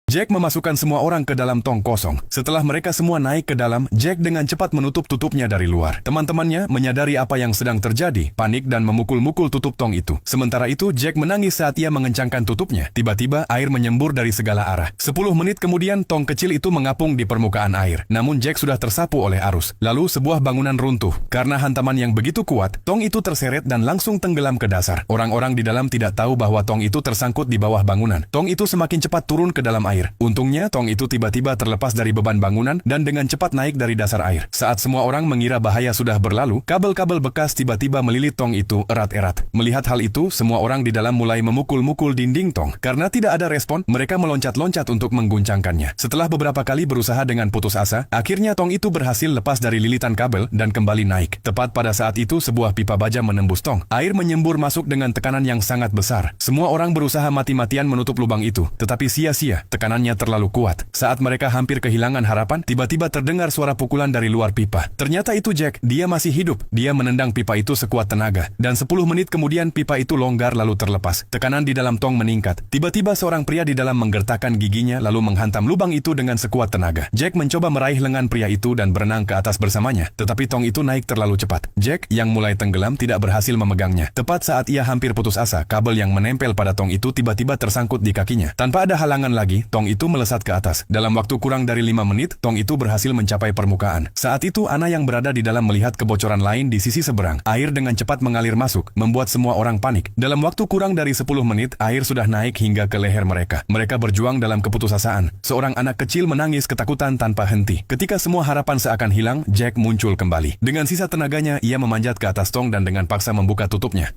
Jack memasukkan semua orang ke dalam tong kosong. Setelah mereka semua naik ke dalam, Jack dengan cepat menutup tutupnya dari luar. Teman-temannya menyadari apa yang sedang terjadi, panik dan memukul-mukul tutup tong itu. Sementara itu, Jack menangis saat ia mengencangkan tutupnya. Tiba-tiba, air menyembur dari segala arah. 10 menit kemudian, tong kecil itu mengapung di permukaan air. Namun Jack sudah tersapu oleh arus. Lalu, sebuah bangunan runtuh. Karena hantaman yang begitu kuat, tong itu terseret dan langsung tenggelam ke dasar. Orang-orang di dalam tidak tahu bahwa tong itu tersangkut di bawah bangunan. Tong itu semakin cepat turun ke dalam air. Untungnya, tong itu tiba-tiba terlepas dari beban bangunan dan dengan cepat naik dari dasar air. Saat semua orang mengira bahaya sudah berlalu, kabel-kabel bekas tiba-tiba melilit tong itu erat-erat. Melihat hal itu, semua orang di dalam mulai memukul-mukul dinding tong. Karena tidak ada respon, mereka meloncat-loncat untuk mengguncangkannya. Setelah beberapa kali berusaha dengan putus asa, akhirnya tong itu berhasil lepas dari lilitan kabel dan kembali naik. Tepat pada saat itu, sebuah pipa baja menembus tong. Air menyembur masuk dengan tekanan yang sangat besar. Semua orang berusaha mati-matian menutup lubang itu, tetapi sia-sia. Tekanannya terlalu kuat. Saat mereka hampir kehilangan harapan, tiba-tiba terdengar suara pukulan dari luar pipa. Ternyata itu Jack, dia masih hidup. Dia menendang pipa itu sekuat tenaga. Dan 10 menit kemudian pipa itu longgar lalu terlepas. Tekanan di dalam tong meningkat. Tiba-tiba seorang pria di dalam menggertakkan giginya lalu menghantam lubang itu dengan sekuat tenaga. Jack mencoba meraih lengan pria itu dan berenang ke atas bersamanya. Tetapi tong itu naik terlalu cepat. Jack, yang mulai tenggelam, tidak berhasil memegangnya. Tepat saat ia hampir putus asa, kabel yang menempel pada tong itu tiba-tiba tersangkut di kakinya. Tanpa ada halangan lagi, tong itu melesat ke atas. Dalam waktu kurang dari 5 menit, tong itu berhasil mencapai permukaan. Saat itu, Anna yang berada di dalam melihat kebocoran lain di sisi seberang. Air dengan cepat mengalir masuk, membuat semua orang panik. Dalam waktu kurang dari 10 menit, air sudah naik hingga ke leher mereka. Mereka berjuang dalam keputusasaan. Seorang anak kecil menangis ketakutan tanpa henti. Ketika semua harapan seakan hilang, Jack muncul kembali. Dengan sisa tenaganya, ia memanjat ke atas tong dan dengan paksa membuka tutupnya.